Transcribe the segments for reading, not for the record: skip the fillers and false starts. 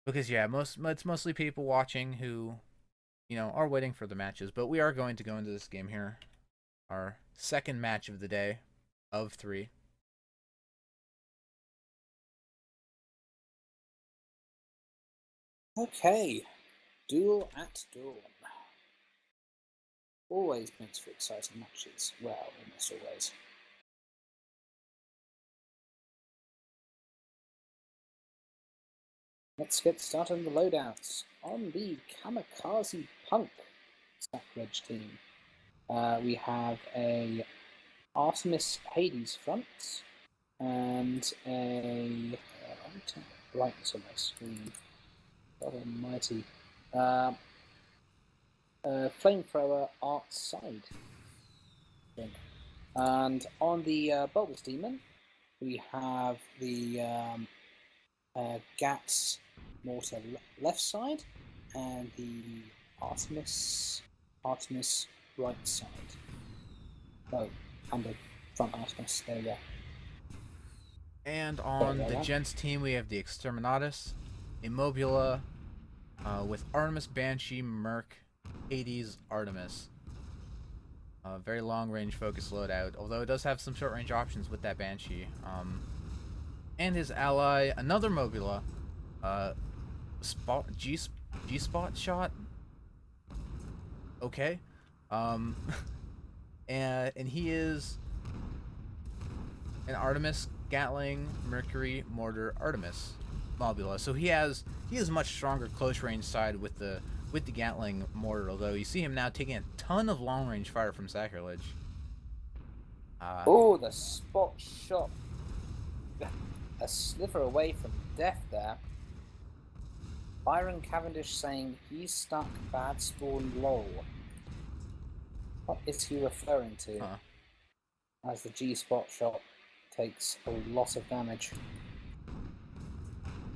Because yeah, it's mostly people watching who, are waiting for the matches. But we are going to go into this game here, our second match of the day, of three. Okay, Duel at Dawn. Always makes for exciting matches. Well, almost always. Let's get started on the loadouts. On the Kamikaze Punk Sacrilege team, we have a Artemis Hades front and a brightness on my screen. God Almighty. Flamethrower art side. And on the Bulbous Demon, we have the Gats mortar left side and the Artemis right side. Oh, and the front Artemis. There we go. And on the Gents team, we have the Exterminatus, Immobula, with Artemis, Banshee, Merc, Hades, Artemis. Very long range focus loadout, although it does have some short range options with that Banshee. And his ally, another Mobula, G spot shot. Okay, and he is an Artemis, Gatling, Mercury, Mortar, Artemis Mobula. So he has much stronger close range side with the Gatling mortar, although you see him now taking a ton of long range fire from Sacrilege. Oh, the spot shot. A sliver away from death there. Byron Cavendish saying he's stuck bad spawn lol. What is he referring to? As the G spot shot takes a lot of damage.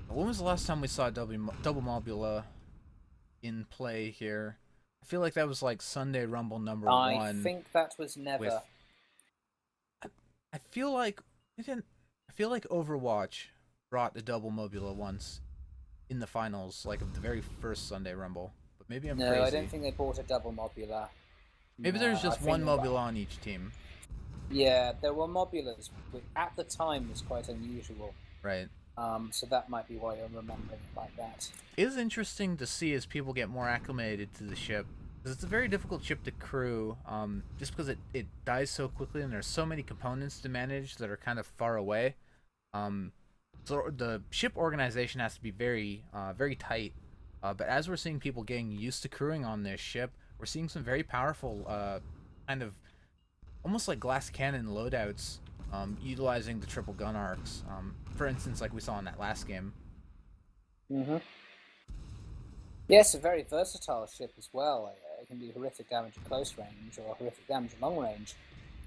When was the last time we saw double Mobula in play here? I feel like that was like Sunday Rumble number 1. I think that was never. I feel like it didn't. I feel like Overwatch brought the double Mobula once in the finals, like of the very first Sunday Rumble. But maybe I'm crazy. No, I don't think they bought a double Mobula. Maybe there's just one Mobula on each team. Yeah, there were Mobulas, which at the time was quite unusual. Right. So that might be why you're remembering it like that. It is interesting to see as people get more acclimated to the ship. Because it's a very difficult ship to crew, just because it dies so quickly and there's so many components to manage that are kind of far away. So the ship organization has to be very, very tight. But as we're seeing people getting used to crewing on this ship, we're seeing some very powerful, kind of almost like glass cannon loadouts, utilizing the triple gun arcs. For instance, like we saw in that last game. Mm-hmm. Yes, a very versatile ship as well. It can do horrific damage at close range or horrific damage at long range,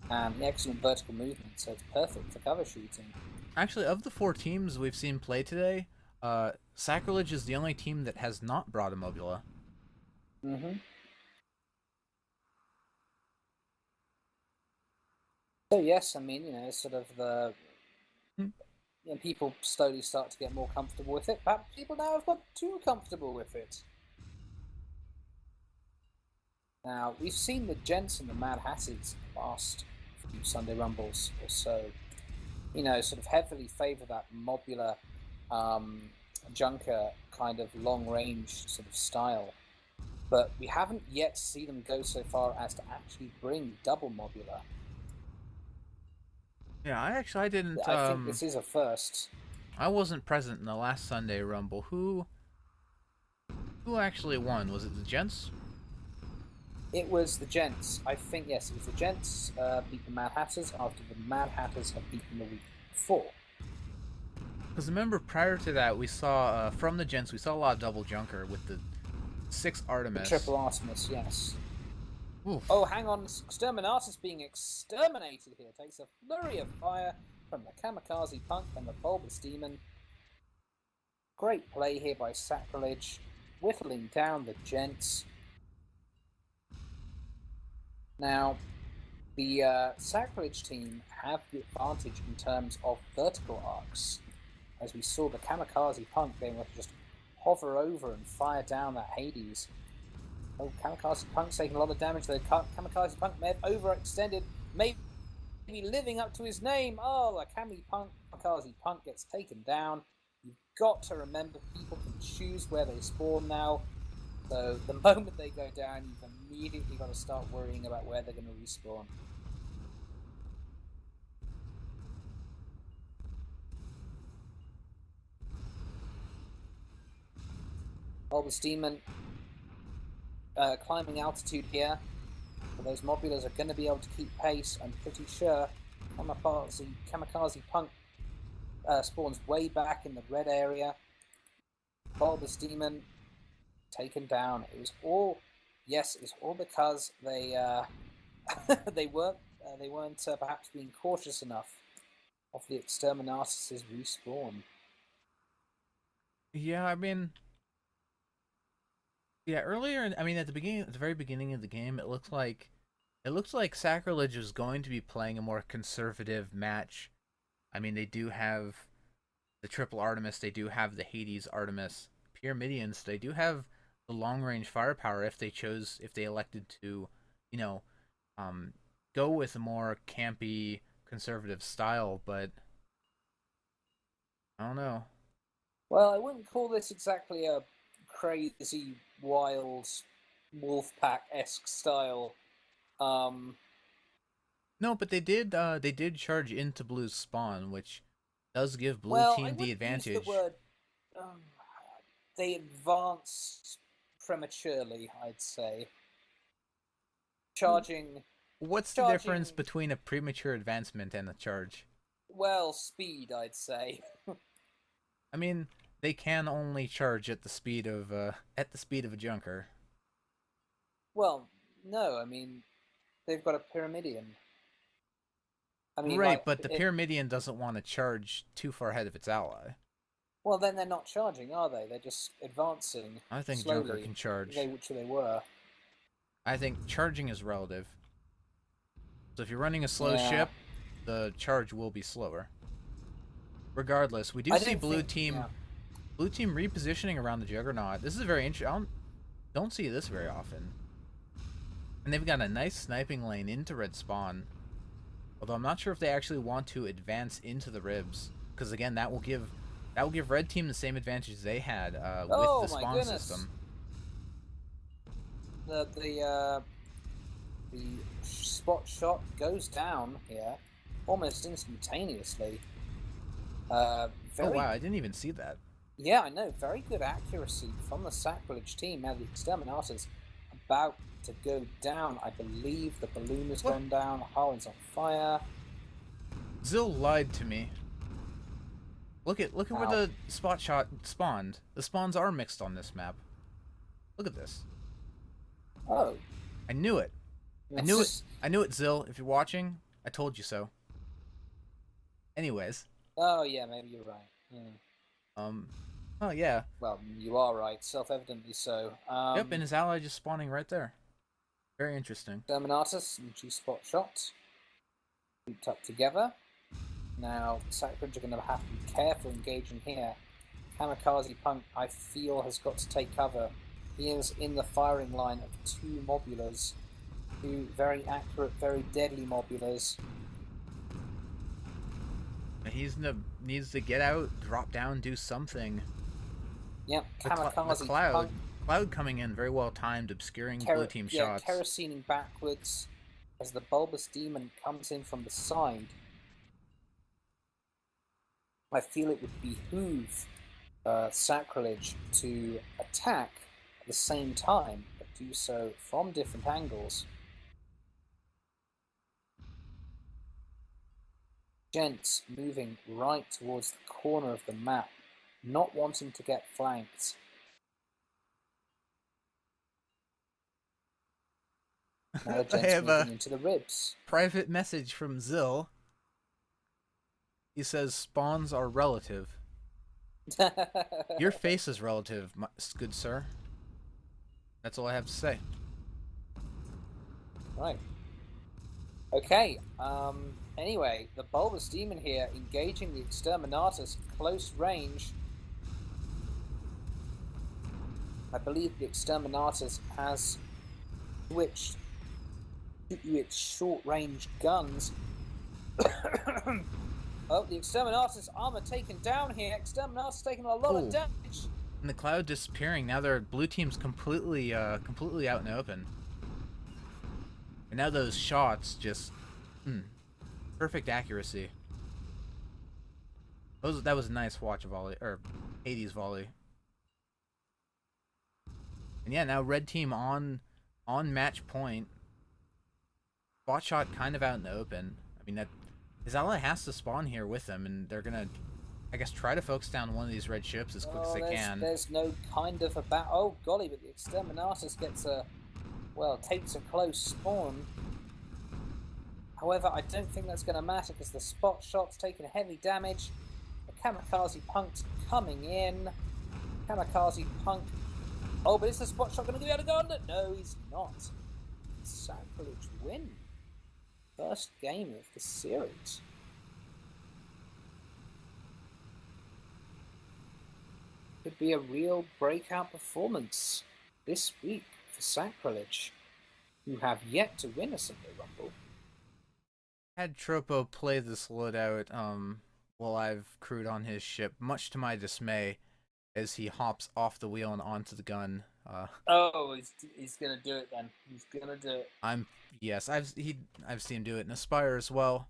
and excellent vertical movement, so it's perfect for cover shooting. Actually, of the 4 teams we've seen play today, Sacrilege is the only team that has not brought a Mobula. Mm-hmm. So yes, I mean, sort of the people slowly start to get more comfortable with it. Perhaps people now have got too comfortable with it. Now, we've seen the Gents and the Mad Hatters last few Sunday Rumbles or so, sort of heavily favour that Mobula Junker kind of long-range sort of style. But we haven't yet seen them go so far as to actually bring double Mobula. Yeah, I didn't. I think this is a first. I wasn't present in the last Sunday Rumble. Who actually won? Was it the Gents? It was the Gents. I think, yes, it was the Gents beat the Mad Hatters after the Mad Hatters had beaten the week before. Because remember, prior to that, we saw, from the Gents, we saw a lot of double Junker with the 6 Artemis. The triple Artemis, yes. Oof. Oh, hang on. Exterminatus being exterminated here. Takes a flurry of fire from the Kamikaze Punk and the Bulbous Demon. Great play here by Sacrilege, whittling down the Gents. Now, the Sacrilege team have the advantage in terms of vertical arcs. As we saw the Kamikaze Punk being able to just hover over and fire down that Hades. Oh, Kamikaze Punk's taking a lot of damage there. Kamikaze Punk may have overextended, maybe living up to his name. Oh, Kamikaze Punk gets taken down. You've got to remember, people can choose where they spawn now. So the moment they go down, you've immediately got to start worrying about where they're going to respawn. Bulbous Demon climbing altitude here. But those mobulas are going to be able to keep pace. I'm pretty sure Kamikaze Punk spawns way back in the red area. Bulbous Demon taken down. It was all because they they weren't perhaps being cautious enough of the Exterminatus' respawn. Yeah, I mean, yeah. Earlier, I mean, at the very beginning of the game, it looks like Sacrilege was going to be playing a more conservative match. I mean, they do have the triple Artemis, they do have the Hades Artemis, Pyramidians, they do have the long range firepower if they elected to, you know, go with a more campy conservative style, but I don't know. Well, I wouldn't call this exactly a crazy, wild, Wolfpack-esque style. No, but they did charge into Blue's spawn, which does give Blue Team the advantage. Use the word, they advanced prematurely, I'd say. What's the difference between a premature advancement and a charge? Well, speed, I'd say. I mean, they can only charge at the speed of a junker. Well, no, I mean, they've got a Pyramidian. I mean, right, but the Pyramidian doesn't want to charge too far ahead of its ally. Well, then they're not charging, are they? They're just advancing. I think slowly, Junker can charge. Which they were. I think charging is relative. So if you're running a slow ship, the charge will be slower. Regardless, we do see Blue Team repositioning around the Juggernaut. This is very interesting. Don't see this very often. And they've got a nice sniping lane into Red Spawn. Although I'm not sure if they actually want to advance into the ribs, because again, that will give Red Team the same advantage they had with the spawn system. The spot shot goes down here almost instantaneously. Oh wow, I didn't even see that. Yeah, I know. Very good accuracy from the Sacrilege team. Now the Exterminatus about to go down. I believe the balloon has gone down. Harlan's on fire. Zill lied to me. Look at where the spot shot spawned. The spawns are mixed on this map. Look at this. Oh. I knew it. I knew it, Zill. If you're watching, I told you so. Anyways. Oh yeah, maybe you're right. Yeah. Oh yeah. Well, you are right. Self-evidently so. Yep, and his ally just spawning right there. Very interesting. Exterminatus and G-spot shot. Grouped up together. Now, Sacrilege are going to have to be careful engaging here. Kamikaze Punk, I feel, has got to take cover. He is in the firing line of two mobulas. Two very accurate, very deadly mobulas. He needs to get out, drop down, do something. Yep, Kamikaze Punk. Cloud coming in, very well timed, obscuring Blue Team shots. Kerosining backwards as the Bulbous Demon comes in from the side. I feel it would behoove Sacrilege to attack at the same time, but do so from different angles. Gents moving right towards the corner of the map, not wanting to get flanked. Now the Gents moving into the ribs. Private message from Zill. He says spawns are relative. Your face is relative, good sir. That's all I have to say. Right. Okay, anyway, the Bulbous Demon here engaging the Exterminatus close range. I believe the Exterminatus has switched to its short-range guns. Oh, the Exterminatus armor taken down here. Exterminatus taking a lot of damage. And the cloud disappearing. Now their blue team's completely out in the open. And now those shots just, perfect accuracy. That was a nice watch volley, or Hades volley. And yeah, now red team on match point. Spot shot kind of out in the open. I mean, that his ally has to spawn here with them, and they're gonna, I guess, try to focus down one of these red ships as quick as they can. There's no kind of a oh golly, but the Exterminatus gets takes a close spawn. However, I don't think that's going to matter because the spot shot's taking heavy damage. The Kamikaze Punk's coming in. Kamikaze Punk. Oh, but is the spot shot going to be able to go under? No, he's not. Sacrilege win. First game of the series. Could be a real breakout performance this week for Sacrilege, who have yet to win a Sunday Rumble. Had Tropo play this loadout while I've crewed on his ship, much to my dismay, as he hops off the wheel and onto the gun. He's gonna do it then. He's gonna do it. I've seen him do it in Aspire as well.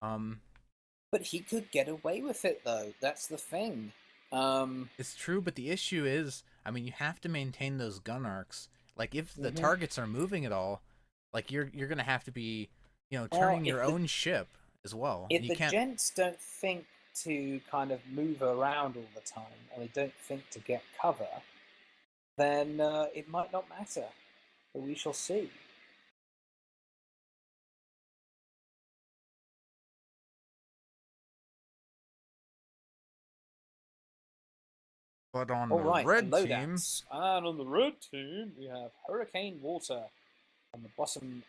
But he could get away with it though. That's the thing. It's true, but the issue is, I mean, you have to maintain those gun arcs. Like, if the targets are moving at all, like you're gonna have to be, turning your own ship as well. If the Gents don't think to kind of move around all the time, or they don't think to get cover, then it might not matter. But we shall see. But on the red team, and on the red team, we have Hurricane Water on the bottom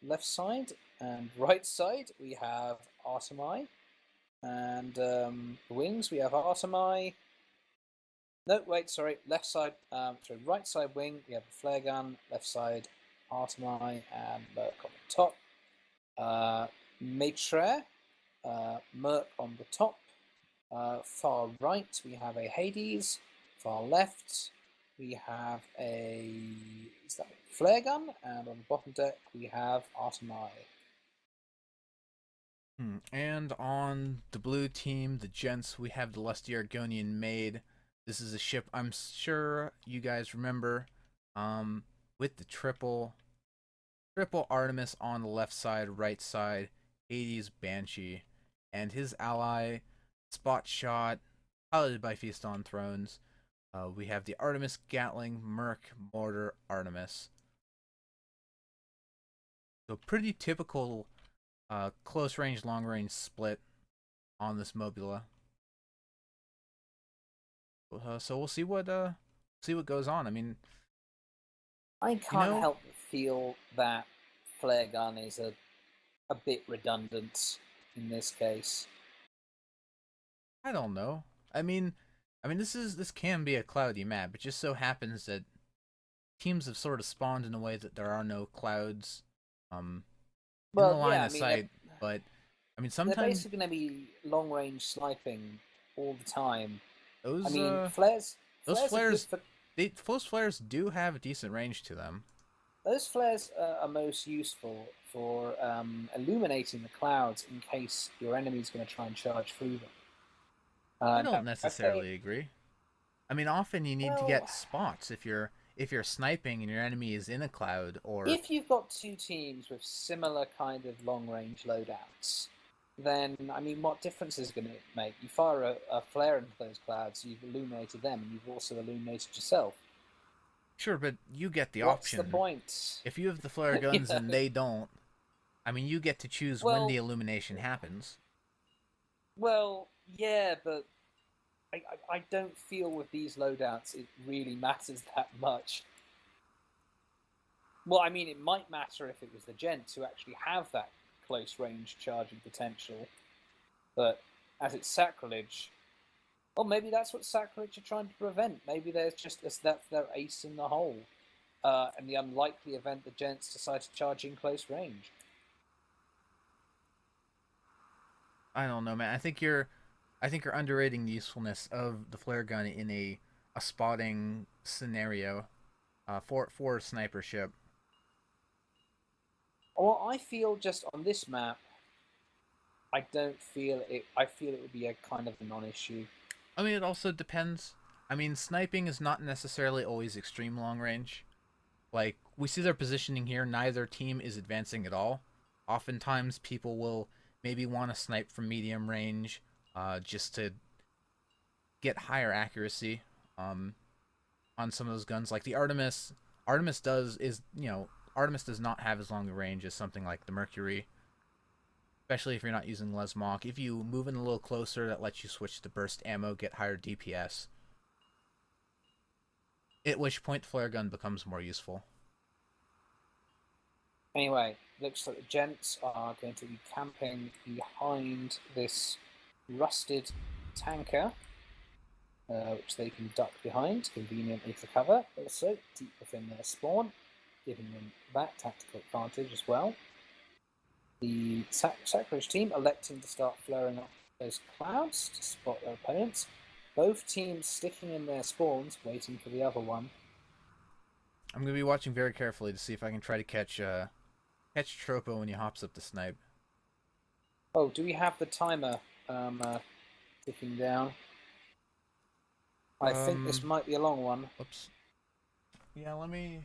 left side and right side. We have Artemai, and the wings we have Artemai. No, wait, sorry, left side. Right side wing we have the flare gun. Left side Artemai and Merc on the top. Maitre, Merc on the top. Far right, we have a Hades. Far left, we have a flare gun, and on the bottom deck, we have Artemai. And on the blue team, the Gents, we have the Lusty Argonian Maid. This is a ship I'm sure you guys remember, with the triple Artemis on the left side, right side, Hades Banshee, and his ally, Spot Shot, piloted by Feast on Thrones. We have the Artemis Gatling, Merc, Mortar, Artemis. So pretty typical close range, long range split on this Mobula. So we'll see what goes on. I mean, I can't help but feel that flare gun is a bit redundant in this case. I don't know. I mean, this can be a cloudy map. It just so happens that teams have sort of spawned in a way that there are no clouds in the line of sight. But I mean, sometimes they're basically going to be long range sniping all the time. Those flares. Those flares do have a decent range to them. Those flares are most useful for illuminating the clouds in case your enemy's going to try and charge through them. I don't necessarily agree. I mean, often you need to get spots if you're sniping and your enemy is in a cloud, or if you've got two teams with similar kind of long range loadouts, then I mean, what difference is it going to make? You fire a flare into those clouds, you've illuminated them, and you've also illuminated yourself. Sure, but you get the What's option. What's the point? If you have the flare guns and they don't, I mean, you get to choose when the illumination happens. Well, yeah, but I don't feel with these loadouts it really matters that much. Well, I mean, it might matter if it was the Gents who actually have that close range charging potential, but as it's Sacrilege, Or maybe that's what Sacrilege are trying to prevent. Maybe there's just that's their ace in the hole. And the unlikely event the Gents decide to charge in close range. I don't know, man. I think you're underrating the usefulness of the flare gun in a spotting scenario, for a sniper ship. Well, I feel just on this map, I don't feel it. I feel it would be a kind of a non-issue. I mean, it also depends. I mean, sniping is not necessarily always extreme long range. Like, we see their positioning here, neither team is advancing at all. Oftentimes, people will maybe want to snipe from medium range, just to get higher accuracy, on some of those guns. Like the Artemis, Artemis does not have as long a range as something like the Mercury, especially if you're not using Lesmok. If you move in a little closer, that lets you switch to burst ammo, get higher DPS. At which point, the flare gun becomes more useful. Anyway, looks like the Gents are going to be camping behind this rusted tanker, which they can duck behind conveniently for cover. Also, deep within their spawn, giving them that tactical advantage as well. The Sacrilege team electing to start flaring up those clouds to spot their opponents. Both teams sticking in their spawns, waiting for the other one. I'm gonna be watching very carefully to see if I can try to catch Tropo when he hops up to snipe. Oh, do we have the timer ticking down? I think this might be a long one. Oops. Yeah, let me.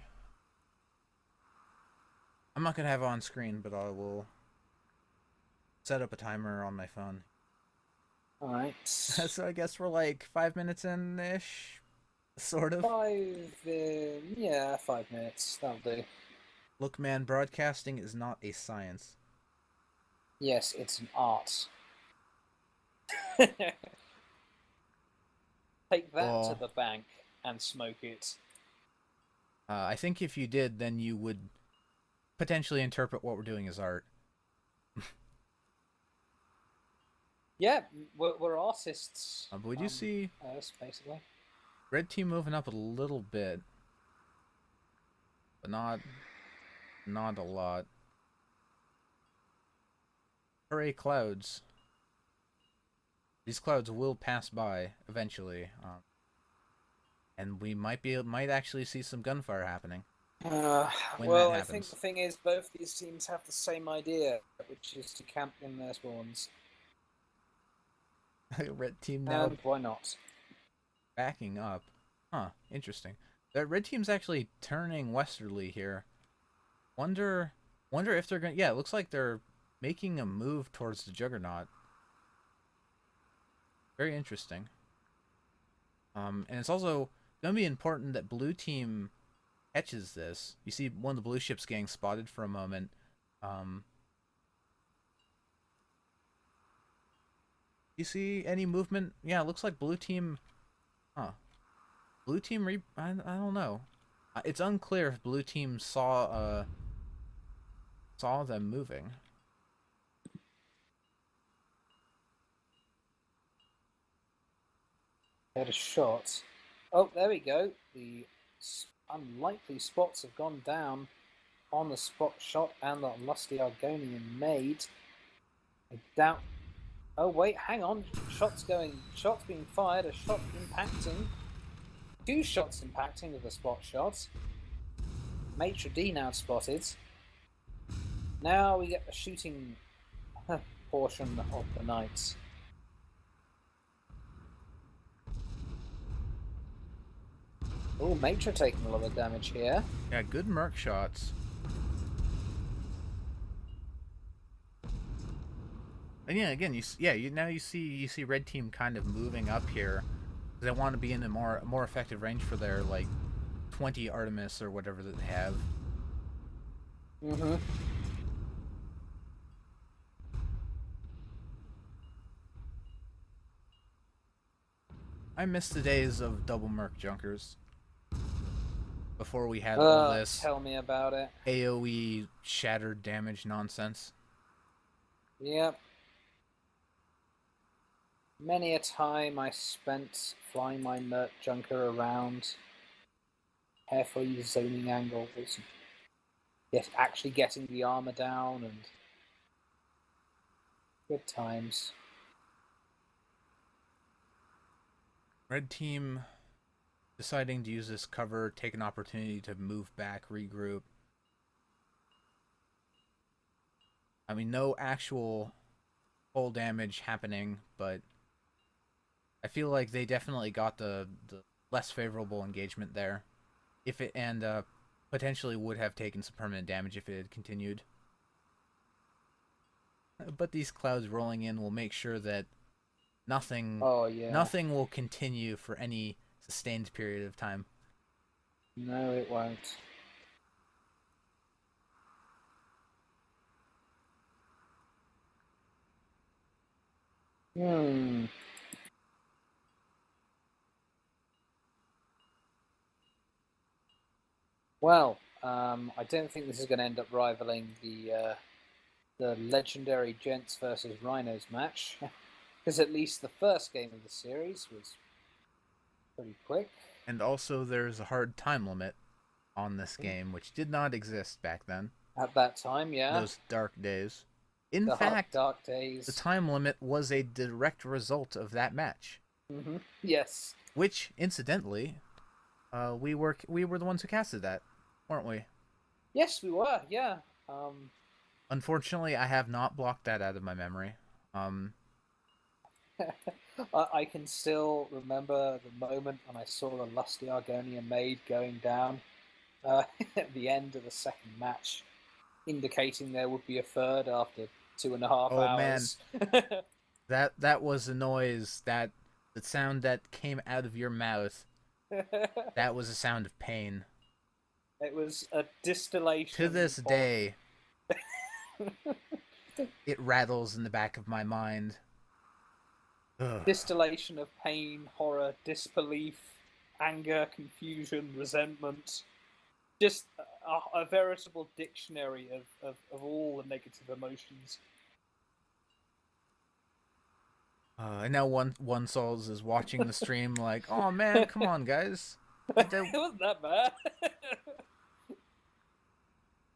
I'm not gonna have it on screen, but I will set up a timer on my phone. Alright. So I guess we're like 5 minutes in-ish, sort of. 5 minutes. That'll do. Look, man, broadcasting is not a science. Yes, it's an art. Take that to the bank and smoke it. I think if you did, then you would potentially interpret what we're doing as art. Yeah, we're artists. But we do see basically. red team moving up a little bit, but not a lot. Hooray, clouds. These clouds will pass by eventually, and we might actually see some gunfire happening. Well, I think the thing is, both these teams have the same idea, which is to camp in their spawns. Red team now. And why not? Backing up. Huh, interesting. The red team's actually turning westerly here. Wonder if they're gonna. Yeah, it looks like they're making a move towards the Juggernaut. Very interesting. And it's also gonna be important that blue team catches this. You see one of the blue ships getting spotted for a moment. You see any movement? Yeah, it looks like blue team. Huh. Blue team I don't know. It's unclear if blue team saw them moving. Had a shot. Oh, there we go. The unlikely spots have gone down on the spot shot and the lusty Argonian maid. I doubt. Oh wait, hang on. Shots being fired. A shot impacting. 2 shots impacting with the spot shots. Maitre D now spotted. Now we get the shooting portion of the night. Oh, Maitre taking a lot of damage here. Yeah, good merc shots. And yeah, again, you see red team kind of moving up here. They want to be in a more effective range for their like 20 Artemis or whatever that they have. Mm-hmm. I miss the days of double merc junkers. Before we had all this tell me about it. AoE shattered damage nonsense. Yep. Many a time I spent flying my Merc Junker around, carefully zoning angles, yes, actually getting the armor down, and good times. Red team deciding to use this cover, take an opportunity to move back, regroup. I mean, no actual full damage happening, but I feel like they definitely got the less favorable engagement there. If it and potentially would have taken some permanent damage if it had continued. But these clouds rolling in will make sure that nothing Oh yeah. nothing will continue for any sustained period of time. No, it won't. Hmm. Well, I don't think this is going to end up rivaling the legendary Gents versus Rhinos match, because at least the first game of the series was pretty quick. And also there's a hard time limit on this game, which did not exist back then. At that time, yeah, Those dark days. In the hot fact, dark the days. time limit was a direct result of that match, Yes, which incidentally, we were the ones who casted that, weren't we? yes, we were. Yeah. Um, Unfortunately, I have not blocked that out of my memory. Um, I can still remember the moment when I saw the lusty Argonian maid going down at the end of the second match, indicating there would be a third after 2.5 oh man, hours. that was the noise that the sound that came out of your mouth. That was a sound of pain. It was a To distillation this of day, it rattles in the back of my mind. Ugh. distillation of pain, horror, disbelief, anger, confusion, resentment. Just a veritable dictionary of all the negative emotions. And now one Souls is watching the stream like, oh man, come on guys. It wasn't that bad.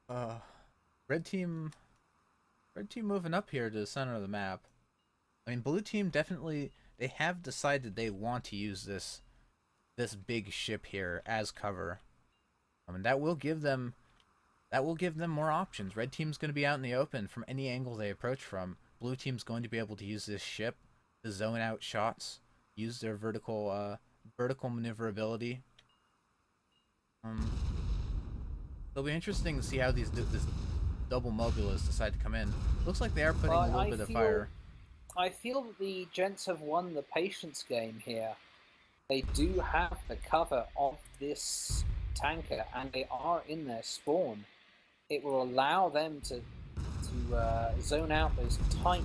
Uh, red team, red team moving up here to the center of the map. I mean, blue team definitely they have decided they want to use this big ship here as cover. I mean, that will give them more options. Red team's going to be out in the open from any angle they approach from. Blue team's going to be able to use this ship to zone out shots, use their vertical maneuverability. Um, it'll be interesting to see how this double mobilists decide to come in. Looks like they are putting a little bit of fire. I feel that the Gents have won the patience game here. They do have the cover of this tanker, and they are in their spawn. It will allow them to zone out those tight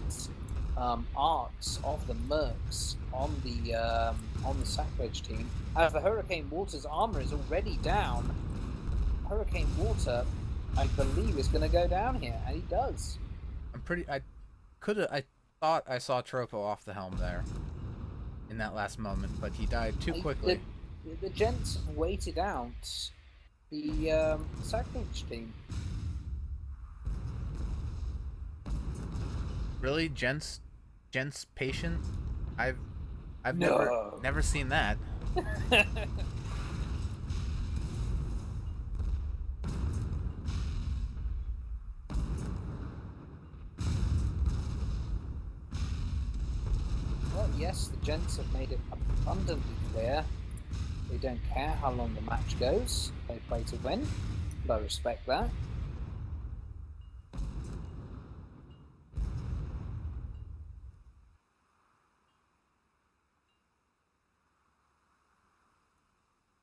arcs of the mercs on the Sacrilege team. As the Hurricane Water's armor is already down, Hurricane Water, I believe, is going to go down here, and he does. I thought I saw Tropo off the helm there in that last moment, but he died too quickly. The Gents waited out the Sacrilege team. Really, Gents patient? I've No. never seen that. Well, yes, the Gents have made it abundantly clear they don't care how long the match goes. They play to win, but I respect that.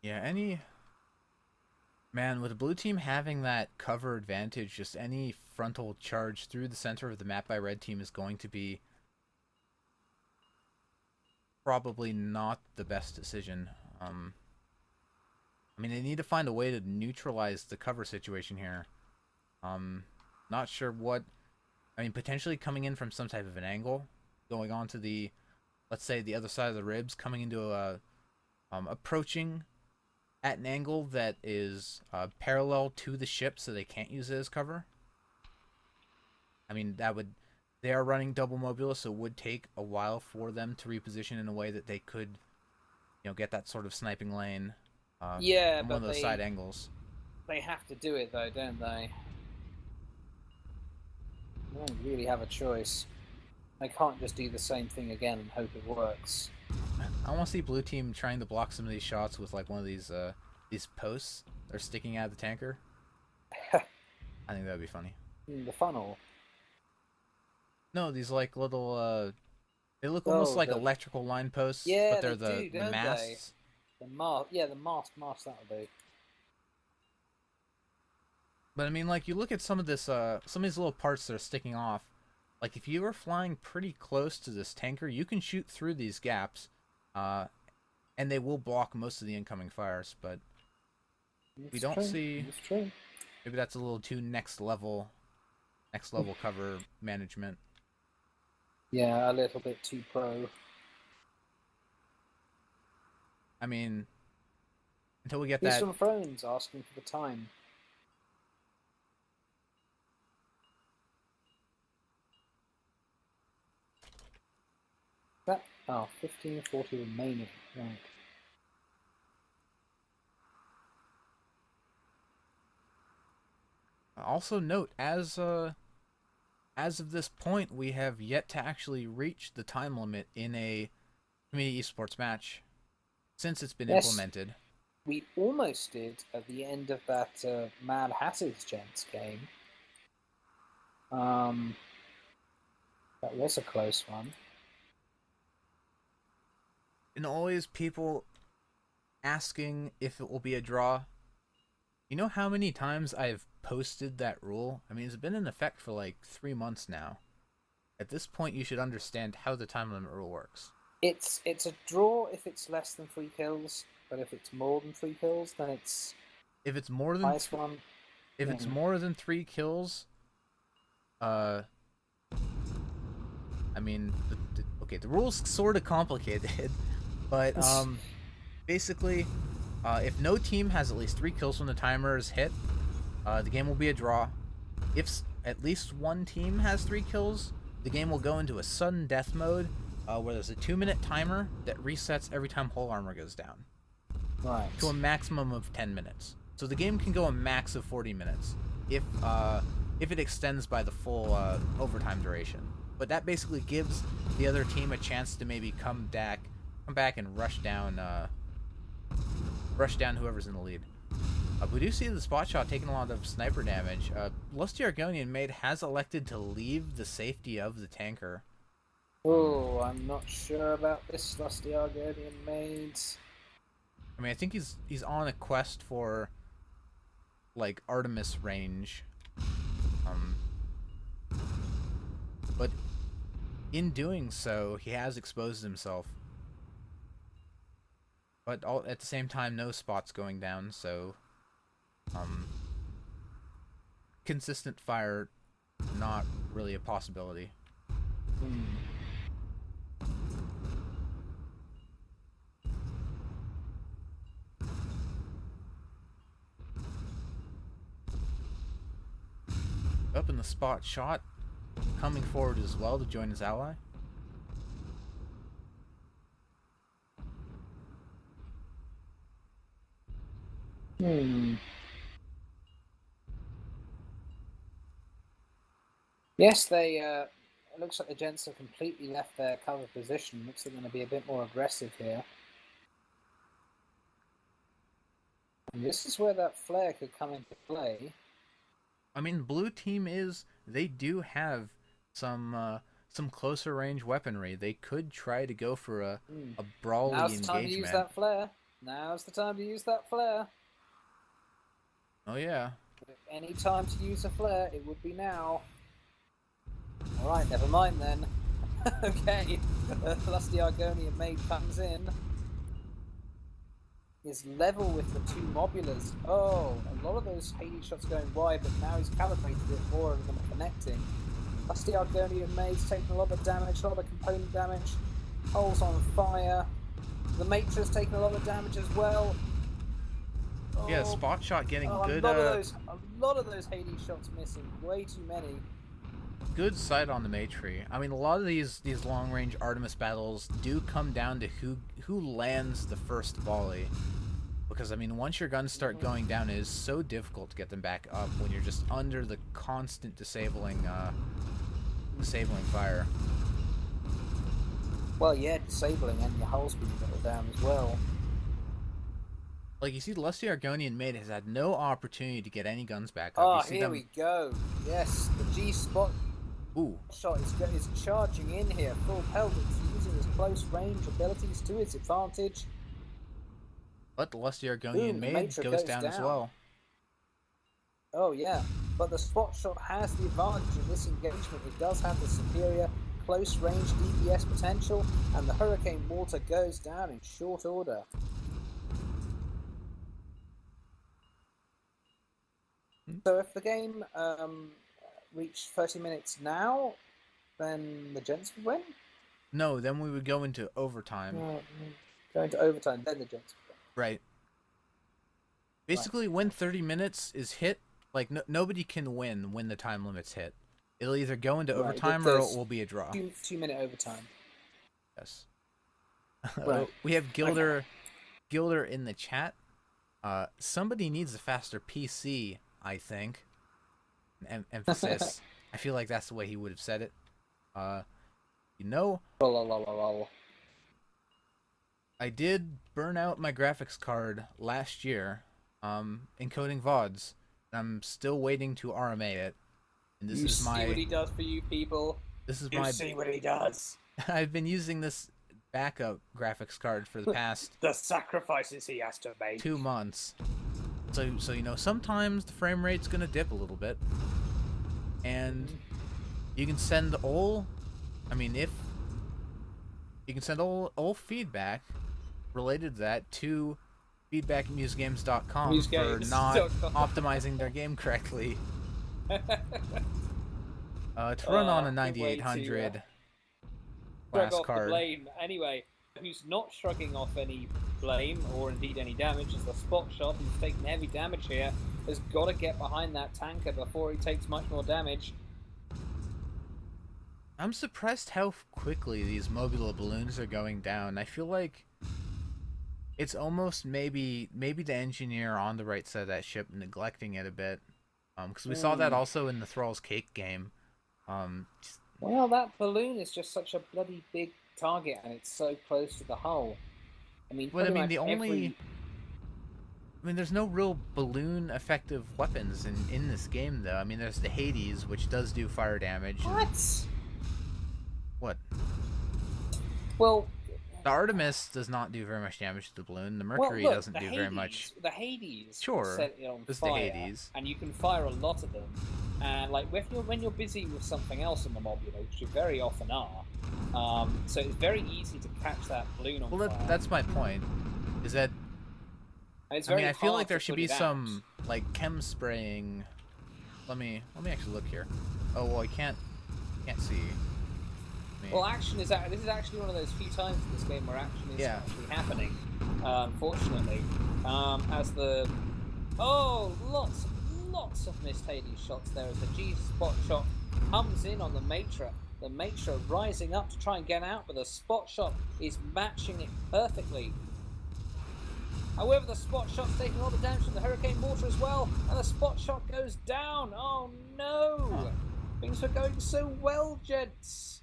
Yeah, man, with the blue team having that cover advantage, just any frontal charge through the center of the map by red team is going to be probably not the best decision. I mean, they need to find a way to neutralize the cover situation here. Not sure what. I mean, potentially coming in from some type of an angle, going on to the let's say the other side of the ribs, coming into a approaching at an angle that is parallel to the ship, so they can't use it as cover. I mean, they are running double mobula, so it would take a while for them to reposition in a way that they could, get that sort of sniping lane. Yeah, from but one of those side angles. they have to do it though, don't they? They don't really have a choice. They can't just do the same thing again and hope it works. I want to see blue team trying to block some of these shots with like one of these posts that are sticking out of the tanker. I think that would be funny. The funnel. No, these like little they look almost like electrical line posts, but they're the masts. The mast that'll do. But I mean, like, you look at some of this some of these little parts that are sticking off. Like, if you are flying pretty close to this tanker, you can shoot through these gaps, and they will block most of the incoming fires. But we don't see. It's true. Maybe that's a little too next level cover management. Yeah, a little bit too pro. I mean, until we get These that. some phones asking for the time. That 15:40 remaining. Right. Also note, as of this point, we have yet to actually reach the time limit in a community esports match since it's been implemented. We almost did at the end of that Mad Hatters Gents game. That was a close one. And always people asking if it will be a draw. You know how many times I've posted that rule? I mean, it's been in effect for like 3 months now. At this point, you should understand how the time limit rule works. It's a draw if it's less than 3 kills, but if it's more than 3 kills, then it's if it's more than it's more than 3 kills, I mean, the rule's sort of complicated, but basically, if no team has at least 3 kills when the timer is hit, the game will be a draw. If at least one team has 3 kills, the game will go into a sudden death mode, where there's a 2-minute timer that resets every time hull armor goes down. Right. To a maximum of 10 minutes. So the game can go a max of 40 minutes if it extends by the full overtime duration. But that basically gives the other team a chance to maybe come back and rush down whoever's in the lead. We do see the spot shot taking a lot of sniper damage. Lusty Argonian Maid has elected to leave the safety of the tanker. Oh, I'm not sure about this Lusty Argonian Maid. I mean, I think he's on a quest for like Artemis range. But in doing so, he has exposed himself. But at the same time, no spots going down, so consistent fire, not really a possibility. Up in the spot shot, coming forward as well to join his ally. Yes, it looks like the Gents have completely left their cover position. Looks like they're going to be a bit more aggressive here. And this is where that flare could come into play. I mean, blue team they do have some closer range weaponry. They could try to go for a brawly engagement. Now's the time to use that flare. Now's the time to use that flare. Oh yeah. If any time to use a flare, it would be now. Alright, never mind then. Okay, Lusty Argonian Maid comes in. Is level with the 2 mobulas. Oh, a lot of those Hades shots going wide, but now he's calibrated it more of them connecting. Lusty Argonian Maid's taking a lot of damage, a lot of component damage. Hull's on fire. The Matra's taking a lot of damage as well. Yeah, spot shot getting good. A lot of those Hades shots missing. Way too many. Good sight on the Matri. I mean, a lot of these long range Artemis battles do come down to who lands the first volley. Because I mean, once your guns start going down, it is so difficult to get them back up when you're just under the constant disabling fire. Well, yeah, disabling, and your hull's being whittled down as well. Like, you see, the Lusty Argonian Maid has had no opportunity to get any guns back up. Oh, you see here we go. Yes, the G-spot shot is charging in here, full pelt. It's using its close range abilities to its advantage. But the Lusty Argonian Maid goes down as well. Oh, yeah. But the spot shot has the advantage in this engagement. It does have the superior close range DPS potential, and the Hurricane Mortar goes down in short order. So if the game reached 30 minutes now, then the Gents would win? No, then we would go into overtime. Go into overtime, then the Gents would win. Right. Basically, when 30 minutes is hit, like, nobody can win when the time limit's hit. It'll either go into overtime or it will be a draw. 2-minute overtime. Yes. Right. We have Gilder in the chat. Somebody needs a faster PC, I think. Emphasis. I feel like that's the way he would have said it. You know, I did burn out my graphics card last year, encoding VODs. I'm still waiting to RMA it. And this is my... see what he does for you people. See what he does. I've been using this backup graphics card for the past... the sacrifices he has to make. 2 months. So you know, sometimes the frame rate's gonna dip a little bit. And you can send all... I mean, if... You can send all feedback related to that to feedback@musegames.com for not optimizing their game correctly. To run on a 9800 glass card. Blame. Anyway, who's not shrugging off any blame or indeed any damage is the spot shot, who's taking heavy damage here, has got to get behind that tanker before he takes much more damage. I'm surprised how quickly these modular balloons are going down. I feel like it's almost maybe the engineer on the right side of that ship neglecting it a bit. Because we saw that also in the Thrall's Cake game. Well, that balloon is just such a bloody big target, and it's so close to the hull. I mean, well, I mean, there's no real balloon effective weapons in this game, though. I mean, there's the Hades, which does do fire damage. What? What? Well, the Artemis does not do very much damage to the balloon. The Mercury doesn't do very much. The Hades. Sure. Set it on this is fire, the Hades. And you can fire a lot of them. And like when you're busy with something else in the module, which you very often are, so it's very easy to catch that balloon on fire. Well, that's my point. Is that I mean, I feel like there should be some like chem spraying. Let me actually look here. Oh well, I can't see. Well, action is this is actually one of those few times in this game where action is actually happening. Unfortunately, as the lots of missed Hades shots there as the G spot shot comes in on the Matra. The Matra rising up to try and get out, but the spot shot is matching it perfectly. However, the spot shot's taking all the damage from the Hurricane Mortar as well, and the spot shot goes down. Oh no! Things were going so well, gents.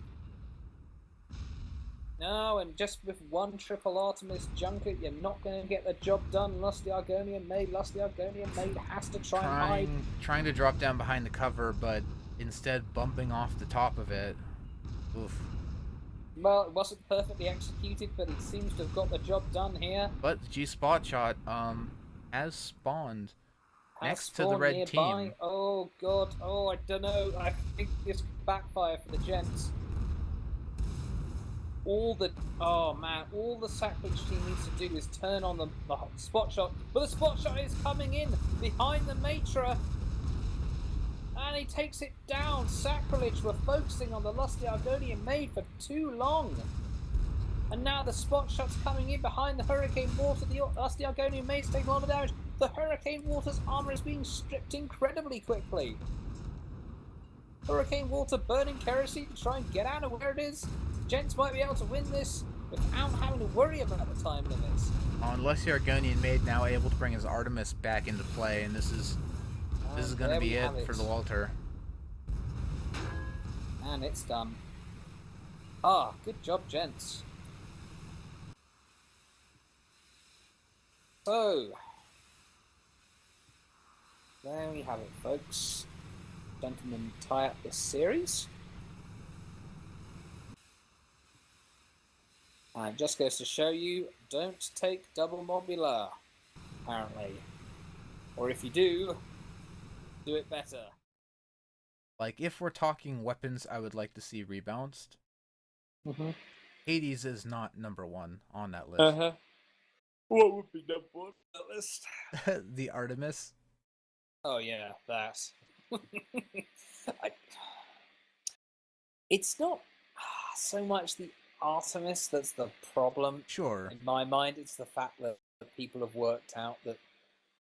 No, and just with one triple Artemis junket, you're not going to get the job done. Lusty Argonian Maid has to try and hide. Trying to drop down behind the cover, but instead bumping off the top of it. Oof. Well, it wasn't perfectly executed, but he seems to have got the job done here. But the G-Spot shot has spawned next to the red nearby. team. Oh god, I don't know. I think this could backfire for the Gents. All the Sacrilege team needs to do is turn on the spot shot, but the spot shot is coming in behind the Matra, and he takes it down. Sacrilege were focusing on the Lusty Argonian Maid for too long. And now the spot shot's coming in behind the Hurricane Water. The Lusty Argonian Maid's taking a lot of damage. The Hurricane Water's armor is being stripped incredibly quickly. Hurricane Water burning kerosene to try and get out of where it is. Gents might be able to win this without having to worry about the time limits. Unless the Argonian Maid now able to bring his Artemis back into play, and this is going to be it for the Walter. And it's done. Ah, good job, gents. So, there we have it, folks. Gentlemen, tie up this series. And just goes to show you, don't take double mobular, apparently. Or if you do it better. Like, if we're talking weapons I would like to see rebalanced, Hades is not number 1 on that list. What would be number 1 on that list? The Artemis. Oh yeah, that. It's not so much the Artemis that's the problem. Sure. In my mind, it's the fact that people have worked out that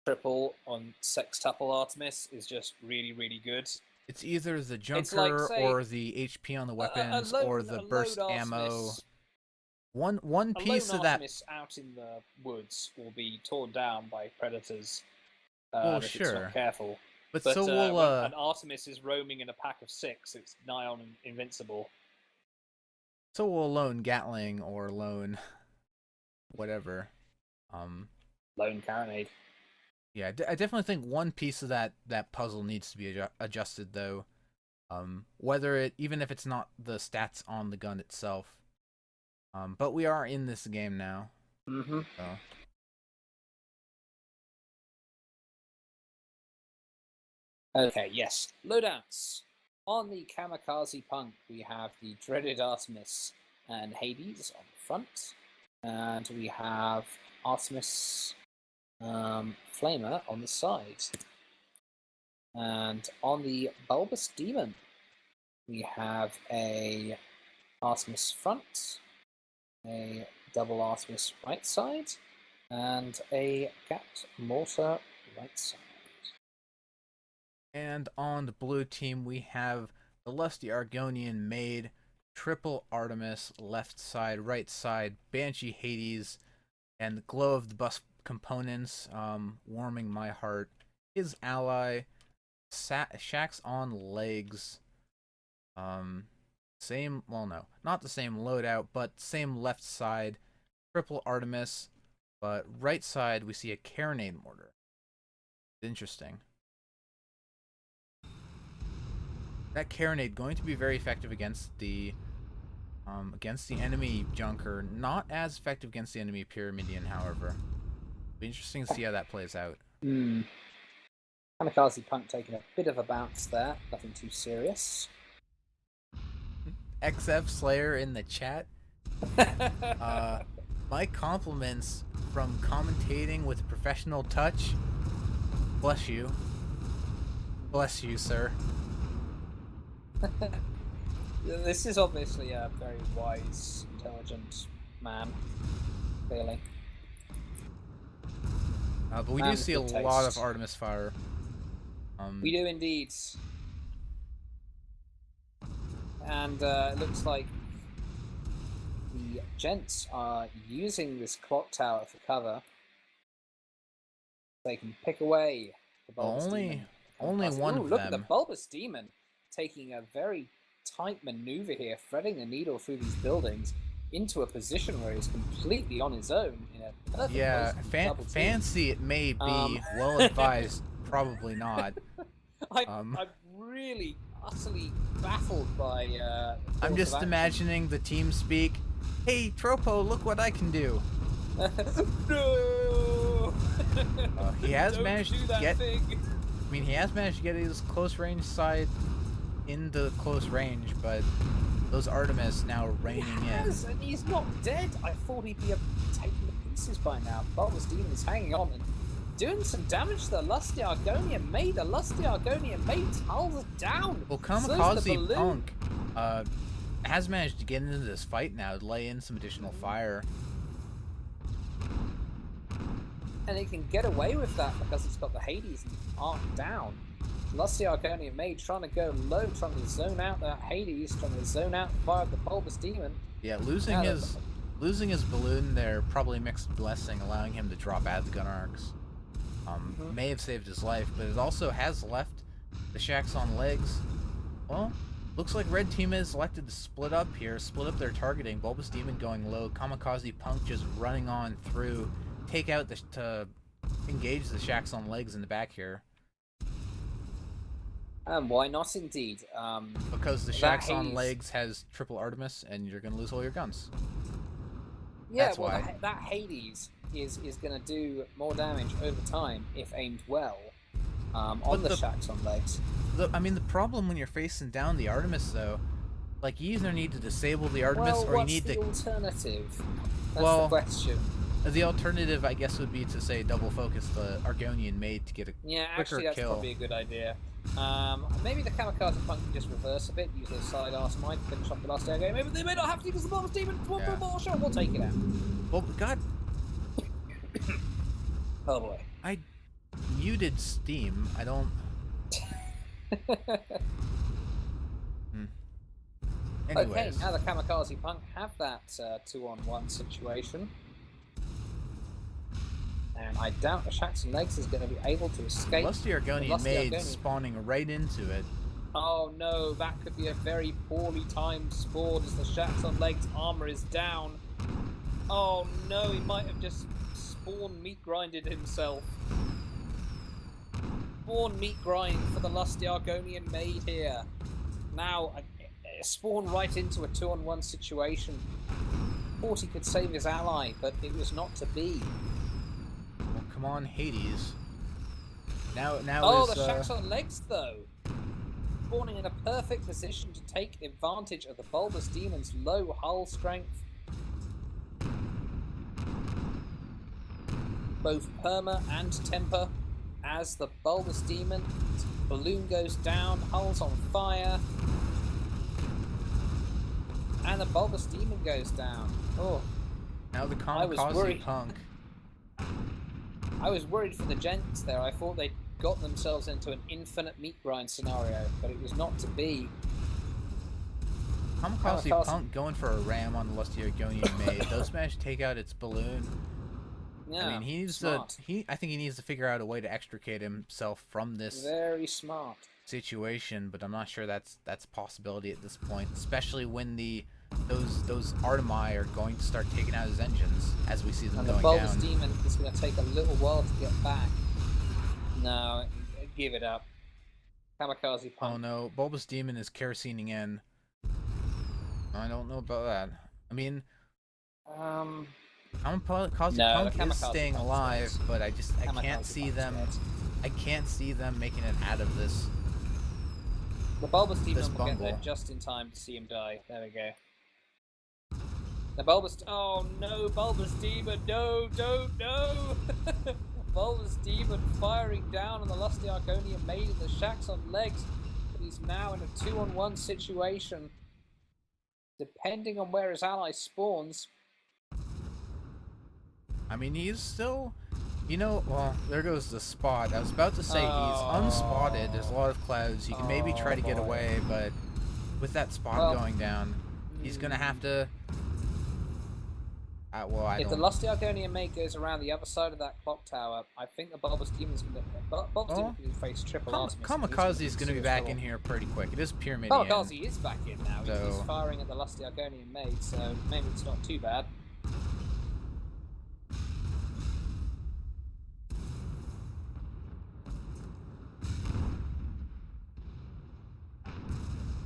triple on sextuple Artemis is just really, really good. It's either the junker like, say, or the HP on the weapons or the burst ammo. One piece of that. Artemis out in the woods will be torn down by predators. Oh, if sure. It's not careful. But so will when an Artemis is roaming in a pack of 6, it's nigh on invincible. So will lone Gatling or lone whatever. Lone Carronade. Yeah, I definitely think one piece of that puzzle needs to be adjusted, though. Even if it's not the stats on the gun itself. But we are in this game now. Mm-hmm. So. Okay, yes. Loadouts. On the Kamikaze Punk, we have the dreaded Artemis and Hades on the front. And we have Artemis Flamer on the side. And on the Bulbous Demon, we have a Artemis front, a double Artemis right side, and a gapped mortar right side. And on the blue team, we have the Lusty Argonian Maid, triple Artemis, left side, right side, Banshee Hades, and the glow of the bus components, warming my heart. His ally, Shax on legs. Same, well, no, not the same loadout, but same left side, triple Artemis, but right side we see a Carronade mortar. Interesting. That Carronade going to be very effective against the enemy junker. Not as effective against the enemy Pyramidian, however. Be interesting to see how that plays out. Kamikaze Punk taking a bit of a bounce there. Nothing too serious. XF Slayer in the chat. My compliments from commentating with professional touch. Bless you. Bless you, sir. This is obviously a very wise, intelligent man, clearly. But we do see a lot of Artemis fire. We do indeed. And it looks like the Gents are using this clock tower for cover. They can pick away the Bulbous Demon. Only one of them. Look at the Bulbous Demon taking a very tight maneuver here, threading the needle through these buildings into a position where he's completely on his own. In a perfect fancy it may be, well advised, probably not. I'm really utterly baffled by. I'm just imagining the team speak. Hey, Tropo, look what I can do. No. He has Don't managed do to that get. thing. I mean, he has managed to get his close range side into close range, but those Artemis now raining in. And he's not dead. I thought he'd be taken to pieces by now. Bulbous Demon is hanging on and doing some damage to the Lusty Argonian Maid. The Lusty Argonian Maid hulls down. Well, Kamikaze Punk has managed to get into this fight now, to lay in some additional fire. And it can get away with that because it's got the Hades and Arc down. Lusty Argonian Mage trying to go low, trying to zone out that Hades, trying to zone out the fire of the Bulbous Demon. Yeah, losing his balloon there, probably Mixed Blessing, allowing him to drop out the gun arcs. May have saved his life, but it also has left the Shacks on legs. Well, looks like red team is elected to split up here, split up their targeting. Bulbous Demon going low, Kamikaze Punk just running on through, take out to engage the Shacks on legs in the back here. Why not indeed? Because the Shacks on legs has triple Artemis, and you're going to lose all your guns. Yeah, That's why. That Hades is going to do more damage over time if aimed well on the Shacks on legs. I mean, the problem when you're facing down the Artemis, though, like, you either need to disable the Artemis or you need to... what's the alternative? That's the question. The alternative, I guess, would be to, say, double focus the Argonian Maid to get a quicker kill. Yeah, actually, that's probably a good idea. Maybe the Kamikaze Punk can just reverse a bit, use their side arse might, finish off the last air game. Maybe they may not have to because the Bulbous Demon more shot. We'll take it out. Well, God. Oh boy. I muted Steam. I don't. Anyways. Okay, now the Kamikaze Punk have that 2-on-1 situation. And I doubt the Shacks and Legs is going to be able to escape. Lusty Argonian Maid spawning right into it. Oh no, that could be a very poorly timed spawn as the Shacks on Legs armor is down. Oh no, he might have just spawn meat grinded himself. Spawn meat grind for the Lusty Argonian Maid here. Now, spawn right into a 2-on-1 situation. Thought he could save his ally, but it was not to be. Well, come on, Hades. Now the Shacks on Legs, though. Spawning in a perfect position to take advantage of the Bulbous Demon's low hull strength. Both perma and temper as the Bulbous Demon's balloon goes down, hull's on fire. And the Bulbous Demon goes down. Oh. Now the Kamikaze Punk. I was worried for the Gents there. I thought they'd got themselves into an infinite meat grind scenario, but it was not to be. Kamikaze Punk going for a ram on the Lusty Argonian Maid. Does manage to take out its balloon. Yeah, I mean, he needs I think he needs to figure out a way to extricate himself from this very smart situation, but I'm not sure that's a possibility at this point, especially when those Artemi are going to start taking out his engines as we see them going down. And the Bulbous Demon is going to take a little while to get back. No, give it up. Kamikaze Punk. Oh no, Bulbous Demon is kerosening in. I don't know about that. I mean, Kamikaze Punk is staying alive, but I can't see them. I can't see them making it out of this. The Bulbous Demon will get there just in time to see him die. There we go. The oh no, Bulbous Demon, no, no! Bulbous Demon firing down on the Lusty Argonian Maid and the Shacks on Legs. But he's now in a 2-on-1 situation. Depending on where his ally spawns. I mean, he's still, well, there goes the spot. I was about to say he's unspotted. There's a lot of clouds. He can maybe try to get away, but with that spot going down, he's going to have to... if the Lusty Argonian Maid goes around the other side of that clock tower, I think the Bulbous Demon's going to face triple Artemis. Kamikaze is going to be back in here pretty quick. It is Pyramid. Kamikaze is back in now. So... He's firing at the Lusty Argonian Maid, so maybe it's not too bad.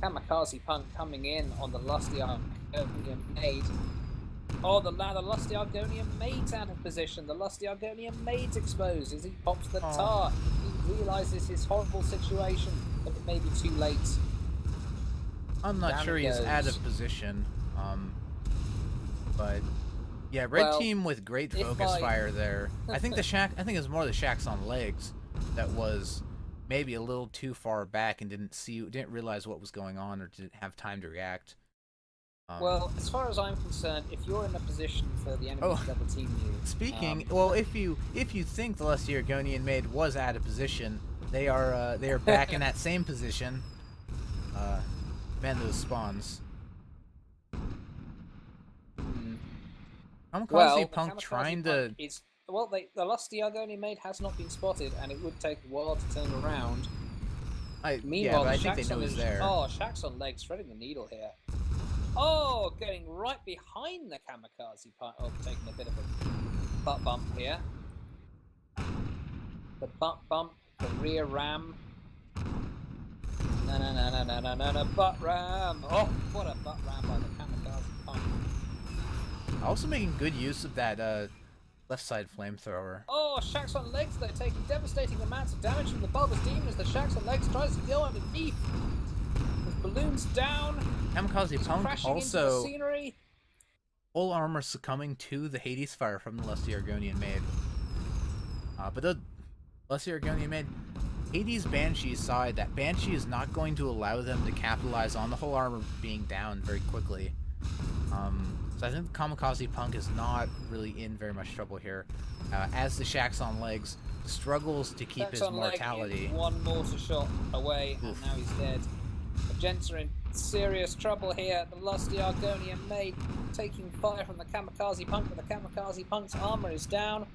Kamikaze Punk coming in on the Lusty Argonian Maid. Oh, the Lusty Argonian Maid's out of position. The Lusty Argonian Maid's exposed as he pops the tar. He realises his horrible situation, but it may be too late. I'm not sure he's out of position. But yeah, red team with great focus fire there. I think it was more the Shacks on Legs that was maybe a little too far back and didn't realize what was going on or didn't have time to react. Well, as far as I'm concerned, if you're in a position for the enemy Oh, to double team you, speaking, well, if you think the Lusty Argonian maid was out of position, they are back in that same position. Man, those spawns. well, Kamikaze the Punk kamikaze trying punk to. is the lusty Argonian maid has not been spotted, and it would take a while to turn around. Yeah, Meanwhile, but the I think they know Shaxon he's is there. Shax's on legs, threading the needle here. Oh, getting right behind the kamikaze punk. Oh, taking a bit of a butt bump here. The butt bump, the rear ram. No, butt ram. Oh, what a butt ram by the kamikaze punk. Also making good use of that left side flamethrower. Oh, Shax's on legs, they're taking devastating amounts of damage from the bulbous demon as the Shax's on legs tries to go underneath. His balloon's down. Kamikaze Punk Crashing into the also scenery. full armor succumbing to the Hades fire from the Lusty Argonian maid. But the Lusty Argonian maid, Hades Banshee's side, that Banshee is not going to allow them to capitalize on the whole armor being down very quickly. So I think the Kamikaze Punk is not really in very much trouble here. As the Shax's on legs struggles to keep his mortality. One mortar shot away, Oof. and now he's dead. The Gents are in serious trouble here. The Lusty Argonian maid taking fire from the Kamikaze Punk, but the Kamikaze Punk's armor is down.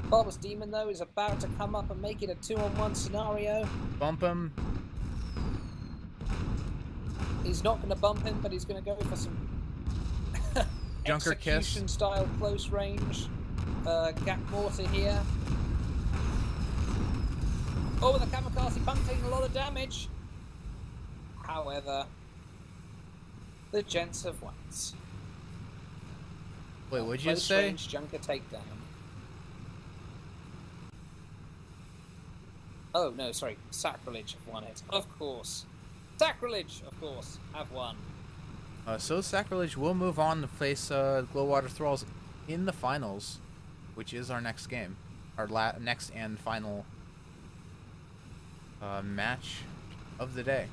Bulbous Demon, though, is about to come up and make it a 2-on-1 scenario. Bump him. He's not going to bump him, but he's going to go for some Junker kiss. execution-style close range gap mortar here. Oh, the Kamikaze Punk taking a lot of damage. However, the Gents have won. Wait, what'd you Close say? range Junker takedown. Oh, no, sorry. Sacrilege have won it. Of course. Sacrilege, of course, have won. So Sacrilege will move on to face Glowwater Thralls in the finals, which is our next game. Our next and final match of the day.